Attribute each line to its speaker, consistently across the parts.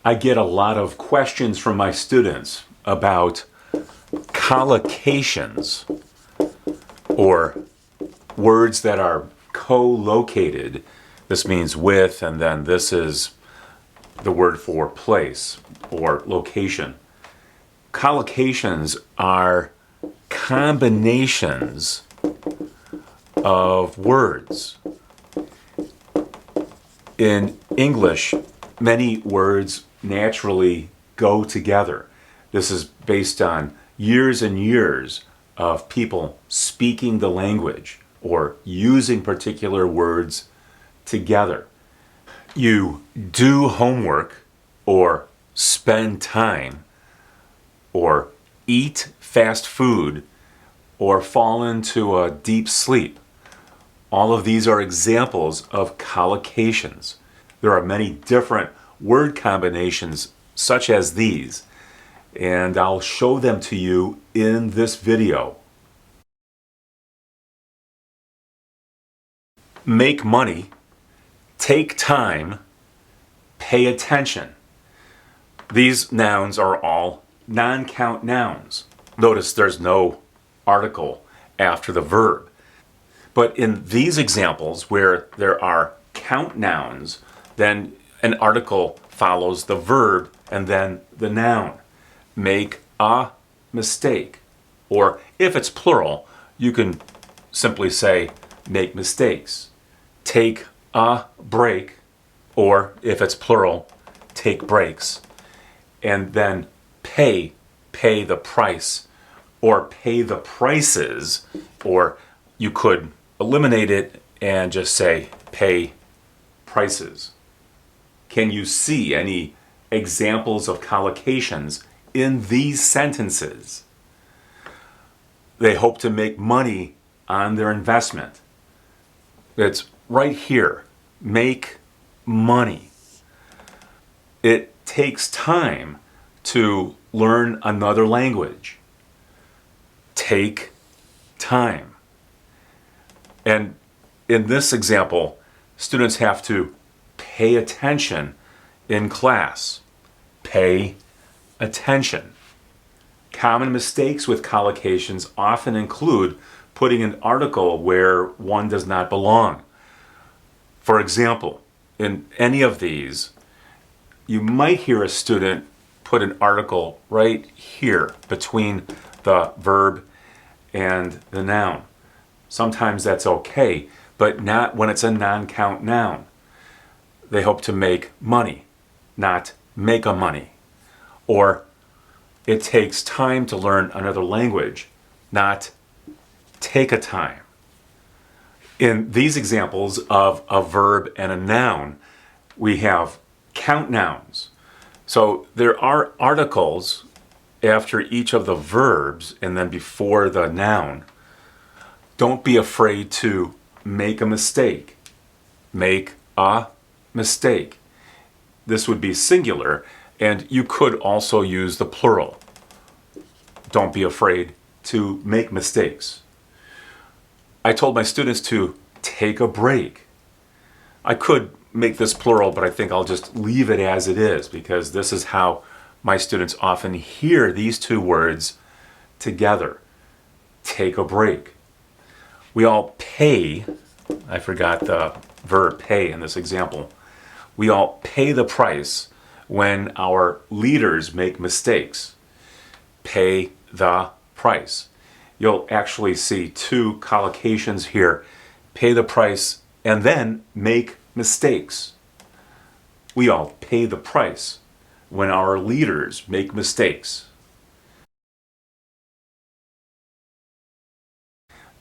Speaker 1: I get a lot of questions from my students about collocations, or words that are co-located. This means with, and then this is the word for place or location. Collocations are combinations of words. In English, many words naturally go together. This is based on years and years of people speaking the language or using particular words together. You do homework, or spend time, or eat fast food, or fall into a deep sleep. All of these are examples of collocations. There are many different word combinations such as these, and I'll show them to you in this video. Make money, take time, pay attention. These nouns are all non-count nouns. Notice there's no article after the verb. But in these examples where there are count nouns, then an article follows the verb and then the noun. Make a mistake. Or if it's plural, you can simply say make mistakes. Take a break, or if it's plural, take breaks. And then pay the price, or pay the prices, or you could eliminate it and just say pay prices. Can you see any examples of collocations in these sentences? They hope to make money on their investment. It's right here. Make money. It takes time to learn another language. Take time. And in this example, students have to pay attention in class. Pay attention. Common mistakes with collocations often include putting an article where one does not belong. For example, in any of these, you might hear a student put an article right here between the verb and the noun. Sometimes that's okay, but not when it's a non-count noun. They hope to make money, not make a money. Or it takes time to learn another language, not take a time. In these examples of a verb and a noun, we have count nouns. So there are articles after each of the verbs and then before the noun. Don't be afraid to make a mistake. Make a mistake. This would be singular, and you could also use the plural. Don't be afraid to make mistakes. I told my students to take a break. I could make this plural, but I think I'll just leave it as it is because this is how my students often hear these two words together. Take a break. We all pay, I forgot the verb pay in this example. We all pay the price when our leaders make mistakes. Pay the price. You'll actually see two collocations here. Pay the price and then make mistakes. We all pay the price when our leaders make mistakes.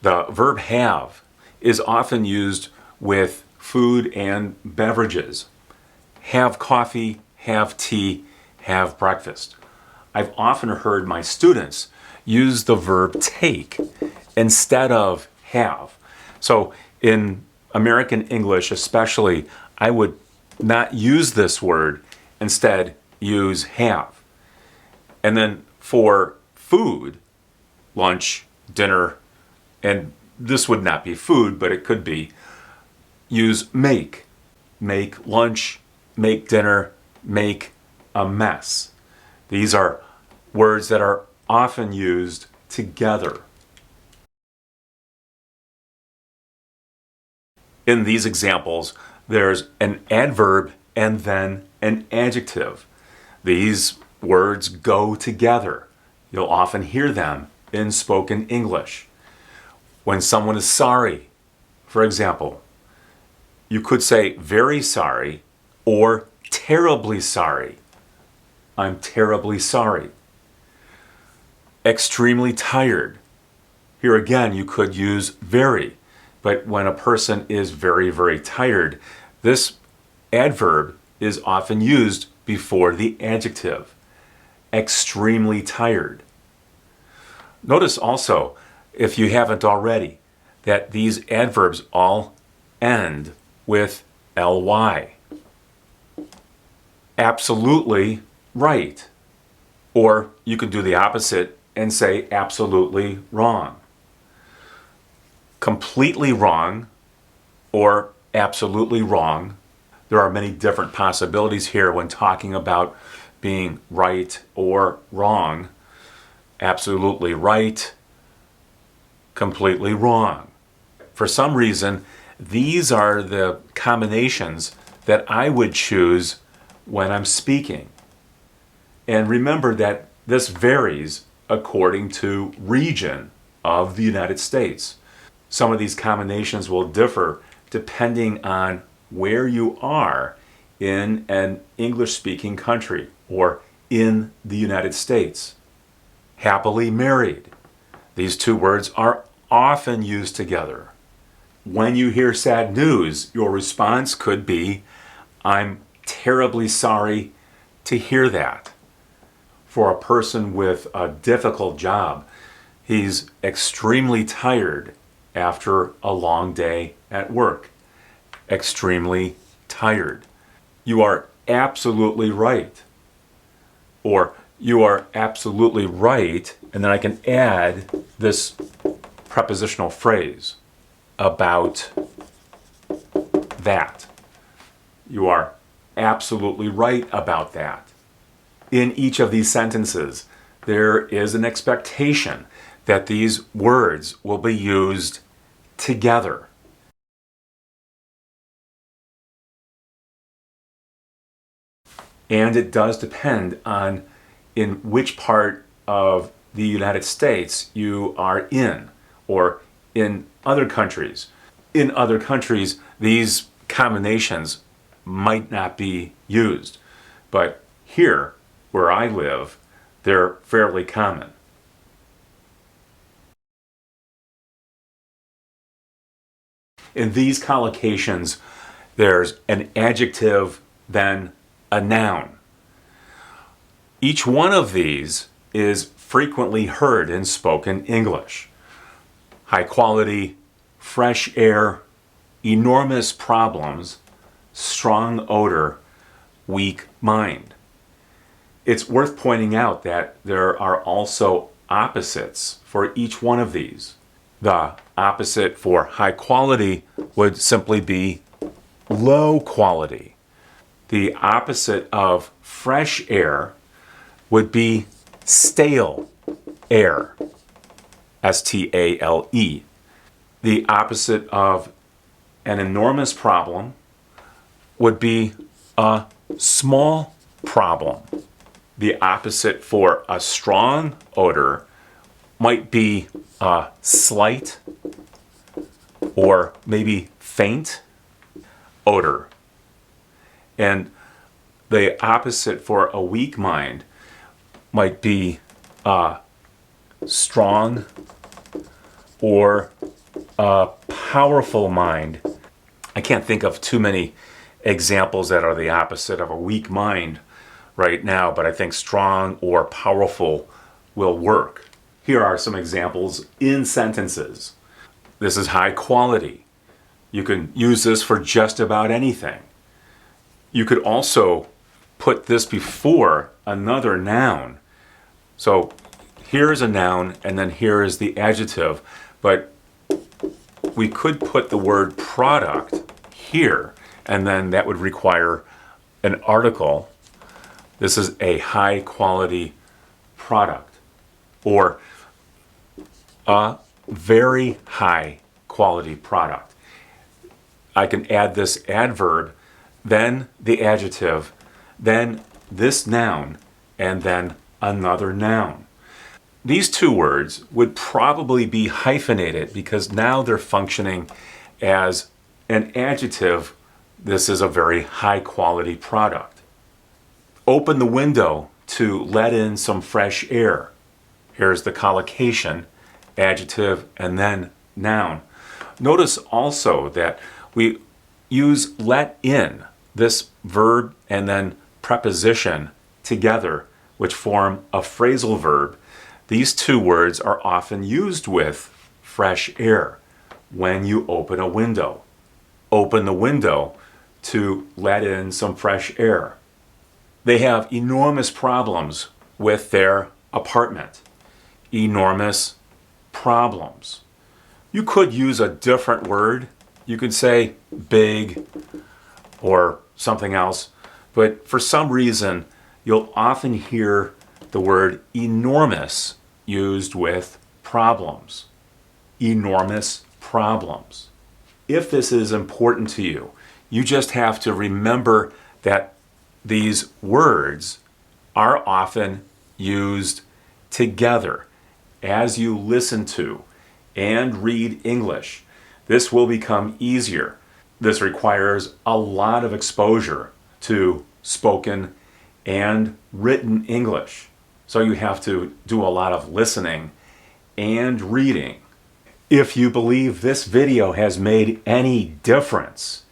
Speaker 1: The verb have is often used with food and beverages. Have coffee, have tea, have breakfast. I've often heard my students use the verb take instead of have. So in American English especially, I would not use this word, instead use have. And then for food, lunch, dinner, and this would not be food, but it could be, use make. Make lunch, make dinner, make a mess. These are words that are often used together. In these examples, there's an adverb and then an adjective. These words go together. You'll often hear them in spoken English. When someone is sorry, for example, you could say very sorry or terribly sorry. I'm terribly sorry. Extremely tired. Here again, you could use very, but when a person is very, very tired, this adverb is often used before the adjective. Extremely tired. Notice also, if you haven't already, that these adverbs all end with ly. Absolutely right. Or you could do the opposite and say absolutely wrong. Completely wrong or absolutely wrong. There are many different possibilities here when talking about being right or wrong. Absolutely right, completely wrong. For some reason, these are the combinations that I would choose when I'm speaking. And remember that this varies according to region of the United States. Some of these combinations will differ depending on where you are in an English-speaking country or in the United States. Happily married. These two words are often used together. When you hear sad news, your response could be, I'm terribly sorry to hear that. For a person with a difficult job, he's extremely tired after a long day at work. Extremely tired. You are absolutely right. Or you are absolutely right, and then I can add this prepositional phrase about that. You are absolutely right about that. In each of these sentences, there is an expectation that these words will be used together. And it does depend on in which part of the United States you are in, or in other countries. In other countries, these combinations might not be used, but here, where I live, they're fairly common. In these collocations, there's an adjective, then a noun. Each one of these is frequently heard in spoken English. High quality, fresh air, enormous problems, strong odor, weak mind. It's worth pointing out that there are also opposites for each one of these. The opposite for high quality would simply be low quality. The opposite of fresh air would be stale air. S-T-A-L-E. The opposite of an enormous problem would be a small problem. The opposite for a strong odor might be a slight or maybe faint odor. And the opposite for a weak mind might be a strong or a powerful mind. I can't think of too many examples that are the opposite of a weak mind right now, but I think strong or powerful will work. Here are some examples in sentences. This is high quality. You can use this for just about anything. You could also put this before another noun. So here is a noun, and then here is the adjective, but we could put the word product here, and then that would require an article. This is a high quality product, or a very high quality product. I can add this adverb, then the adjective, then this noun, and then another noun. These two words would probably be hyphenated because now they're functioning as an adjective. This is a very high quality product. Open the window to let in some fresh air. Here's the collocation, adjective, and then noun. Notice also that we use let in, this verb and then preposition together, which form a phrasal verb. These two words are often used with fresh air. When you open a window, open the window to let in some fresh air. They have enormous problems with their apartment. Enormous problems. You could use a different word. You could say big or something else, but for some reason, you'll often hear the word enormous used with problems. Enormous problems. If this is important to you, you just have to remember that these words are often used together as you listen to and read English. This will become easier. This requires a lot of exposure to spoken and written English. So you have to do a lot of listening and reading. If you believe this video has made any difference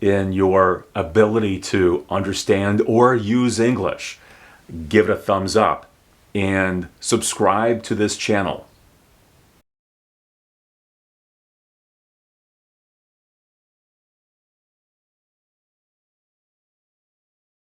Speaker 1: in your ability to understand or use English, give it a thumbs up and subscribe to this channel.